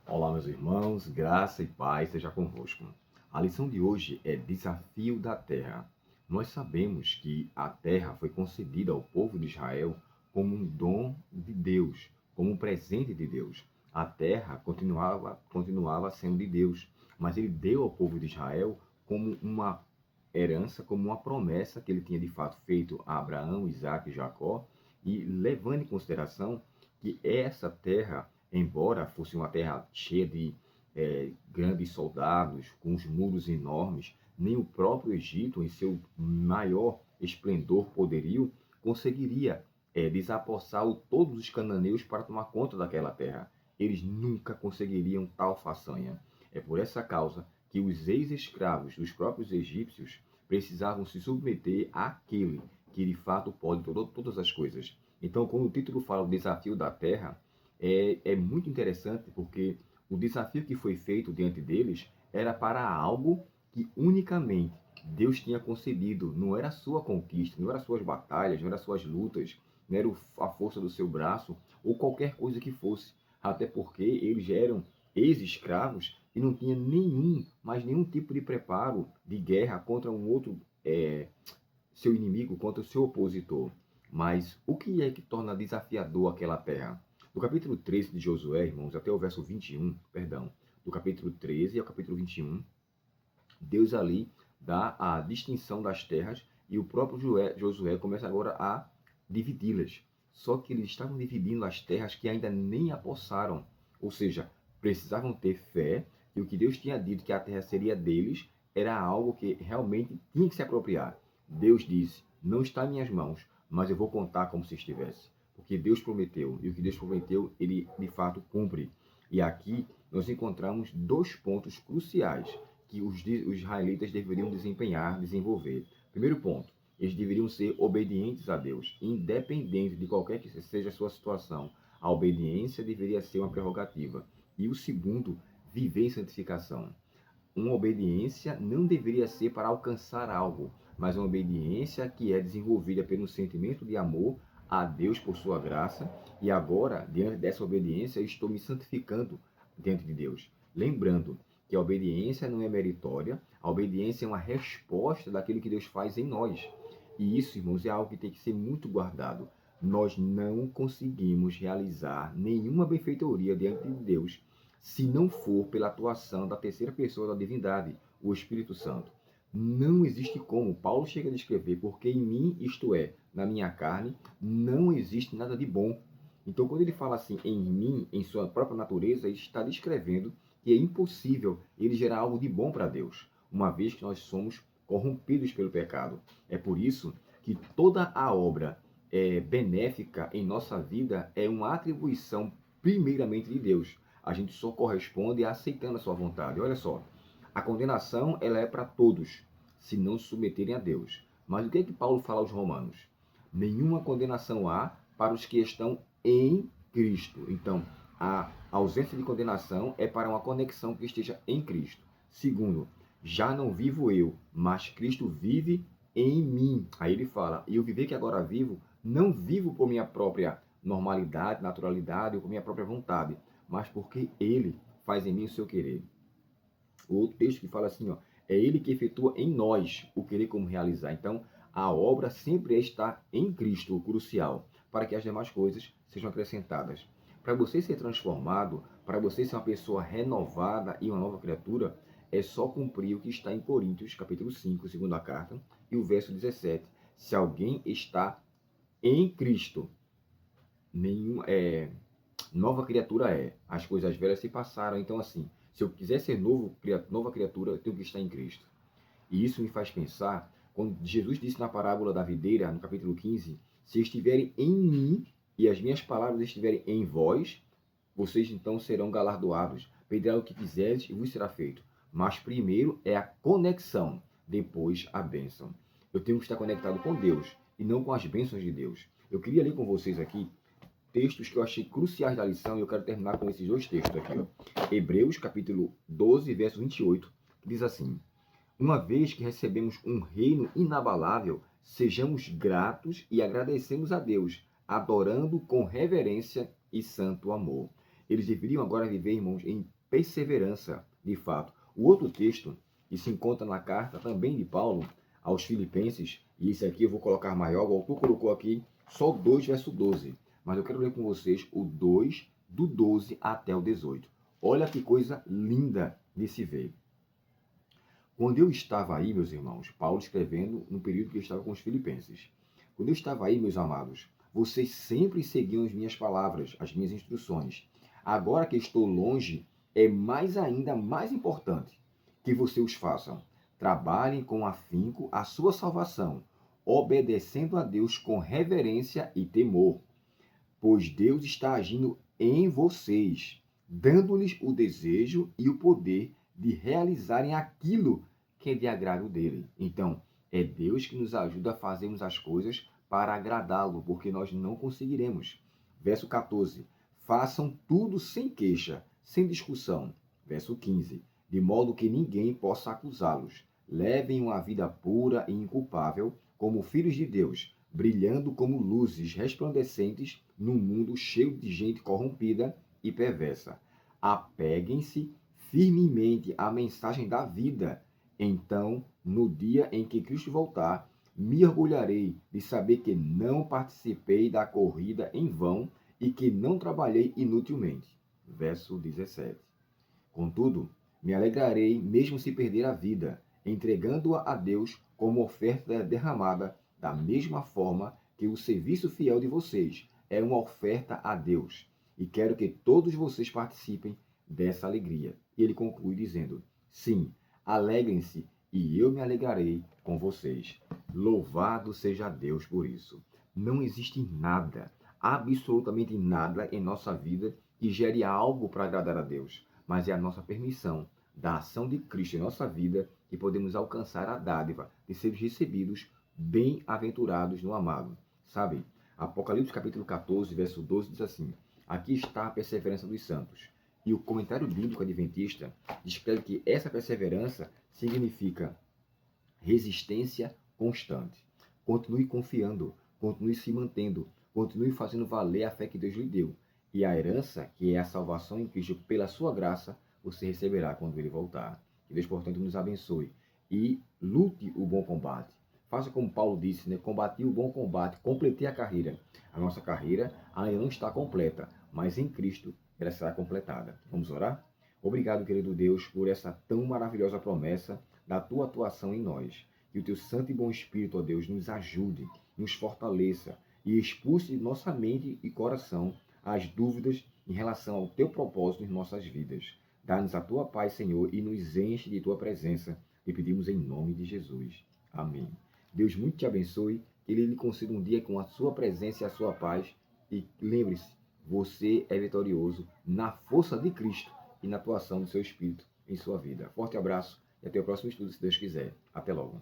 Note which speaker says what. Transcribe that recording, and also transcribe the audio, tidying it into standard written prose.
Speaker 1: Olá, meus irmãos, graça e paz seja convosco. A lição de hoje é Desafio da Terra. Nós sabemos que a terra foi concedida ao povo de Israel como um dom de Deus, como um presente de Deus. A terra continuava sendo de Deus, mas ele deu ao povo de Israel como uma herança, como uma promessa que ele tinha de fato feito a Abraão, Isaque e Jacó, e levando em consideração que essa terra, embora fosse uma terra cheia de grandes soldados, com os muros enormes, nem o próprio Egito, em seu maior esplendor poderio, conseguiria desapossar todos os cananeus para tomar conta daquela terra. Eles nunca conseguiriam tal façanha. É por essa causa que os ex-escravos dos próprios egípcios precisavam se submeter àquele que de fato pode todas as coisas. Então, quando o título fala o desafio da terra, é muito interessante porque o desafio que foi feito diante deles era para algo que unicamente Deus tinha concedido. Não era a sua conquista, não eram as suas batalhas, não eram as suas lutas, não era a força do seu braço ou qualquer coisa que fosse. Até porque eles eram ex-escravos e não tinha nenhum tipo de preparo de guerra contra um outro seu inimigo, contra o seu opositor. Mas o que é que torna desafiador aquela terra? Do capítulo 13 de Josué, irmãos, até o verso 21, perdão, do capítulo 13 ao capítulo 21, Deus ali dá a distinção das terras e o próprio Josué começa agora a dividi-las. Só que eles estavam dividindo as terras que ainda nem apossaram, ou seja, precisavam ter fé e o que Deus tinha dito que a terra seria deles era algo que realmente tinha que se apropriar. Deus disse: não está em minhas mãos, mas eu vou contar como se estivesse. Porque Deus prometeu, e o que Deus prometeu, ele de fato cumpre. E aqui nós encontramos dois pontos cruciais que os israelitas deveriam desenvolver. Primeiro ponto, eles deveriam ser obedientes a Deus, independente de qualquer que seja a sua situação. A obediência deveria ser uma prerrogativa. E o segundo, viver em santificação. Uma obediência não deveria ser para alcançar algo, mas uma obediência que é desenvolvida pelo sentimento de amor a Deus por sua graça, e agora, diante dessa obediência, eu estou me santificando diante de Deus. Lembrando que a obediência não é meritória, a obediência é uma resposta daquilo que Deus faz em nós. E isso, irmãos, é algo que tem que ser muito guardado. Nós não conseguimos realizar nenhuma benfeitoria diante de Deus se não for pela atuação da terceira pessoa da divindade, o Espírito Santo. Não existe como. Paulo chega a descrever, porque em mim, isto é, na minha carne, não existe nada de bom. Então, quando ele fala assim, em mim, em sua própria natureza, ele está descrevendo que é impossível ele gerar algo de bom para Deus, uma vez que nós somos corrompidos pelo pecado. É por isso que toda a obra benéfica em nossa vida é uma atribuição primeiramente de Deus. A gente só corresponde aceitando a sua vontade. Olha só, a condenação ela é para todos, se não se submeterem a Deus. Mas o que é que Paulo fala aos romanos? Nenhuma condenação há para os que estão em Cristo. Então, a ausência de condenação é para uma conexão que esteja em Cristo. Segundo, já não vivo eu, mas Cristo vive em mim. Aí ele fala, e eu viver que agora vivo, não vivo por minha própria normalidade, naturalidade ou por minha própria vontade, mas porque ele faz em mim o seu querer. O outro texto que fala assim, ó, é ele que efetua em nós o querer como realizar. Então, a obra sempre está em Cristo, o crucial, para que as demais coisas sejam acrescentadas. Para você ser transformado, para você ser uma pessoa renovada e uma nova criatura, é só cumprir o que está em Coríntios, capítulo 5, segunda carta, e o verso 17. Se alguém está em Cristo, nova criatura é. As coisas velhas se passaram. Então, assim, se eu quiser ser nova criatura, eu tenho que estar em Cristo. E isso me faz pensar, quando Jesus disse na parábola da videira, no capítulo 15, se estiverem em mim e as minhas palavras estiverem em vós, vocês então serão galardoados. Pedirá o que quiseres e vos será feito. Mas primeiro é a conexão, depois a bênção. Eu tenho que estar conectado com Deus e não com as bênçãos de Deus. Eu queria ler com vocês aqui textos que eu achei cruciais da lição e eu quero terminar com esses dois textos aqui. Ó. Hebreus, capítulo 12, verso 28, que diz assim: uma vez que recebemos um reino inabalável, sejamos gratos e agradecemos a Deus, adorando com reverência e santo amor. Eles deveriam agora viver, irmãos, em perseverança, de fato. O outro texto, que se encontra na carta também de Paulo aos Filipenses, e esse aqui eu vou colocar maior, o autor colocou aqui só o 2, verso 12. Mas eu quero ler com vocês o 2, do 12 até o 18. Olha que coisa linda de se ver. Quando eu estava aí, meus irmãos, Paulo escrevendo no período que eu estava com os filipenses. Quando eu estava aí, meus amados, vocês sempre seguiam as minhas palavras, as minhas instruções. Agora que estou longe, é ainda mais importante que vocês os façam. Trabalhem com afinco a sua salvação, obedecendo a Deus com reverência e temor, pois Deus está agindo em vocês, dando-lhes o desejo e o poder de realizarem aquilo que é de agrado dele. Então, é Deus que nos ajuda a fazermos as coisas para agradá-lo, porque nós não conseguiremos. Verso 14. Façam tudo sem queixa, sem discussão. Verso 15. De modo que ninguém possa acusá-los. Levem uma vida pura e inculpável, como filhos de Deus, brilhando como luzes resplandecentes num mundo cheio de gente corrompida e perversa. Apeguem-se firmemente à mensagem da vida. Então, no dia em que Cristo voltar, me orgulharei de saber que não participei da corrida em vão e que não trabalhei inutilmente. Verso 17. Contudo, me alegrarei mesmo se perder a vida, entregando-a a Deus como oferta derramada, da mesma forma que o serviço fiel de vocês é uma oferta a Deus. E quero que todos vocês participem dessa alegria. E ele conclui dizendo: sim, alegrem-se e eu me alegrarei com vocês. Louvado seja Deus por isso. Não existe nada, absolutamente nada em nossa vida que gere algo para agradar a Deus, mas é a nossa permissão da ação de Cristo em nossa vida que podemos alcançar a dádiva de sermos recebidos bem-aventurados no amado. Sabe? Apocalipse capítulo 14, verso 12 diz assim: aqui está a perseverança dos santos. E o comentário bíblico adventista descreve que essa perseverança significa resistência constante. Continue confiando, continue se mantendo, continue fazendo valer a fé que Deus lhe deu. E a herança, que é a salvação em Cristo pela sua graça, você receberá quando ele voltar. Que Deus, portanto, nos abençoe. E lute o bom combate. Faça como Paulo disse, né? Combati o bom combate, completei a carreira. A nossa carreira ainda não está completa, mas em Cristo ela será completada. Vamos orar? Obrigado, querido Deus, por essa tão maravilhosa promessa da tua atuação em nós. Que o teu santo e bom Espírito, ó Deus, nos ajude, nos fortaleça e expulse de nossa mente e coração as dúvidas em relação ao teu propósito em nossas vidas. Dá-nos a tua paz, Senhor, e nos enche de tua presença. E pedimos em nome de Jesus. Amém. Deus muito te abençoe, que Ele lhe conceda um dia com a sua presença e a sua paz. E lembre-se, você é vitorioso na força de Cristo e na atuação do seu Espírito em sua vida. Forte abraço e até o próximo estudo, se Deus quiser. Até logo.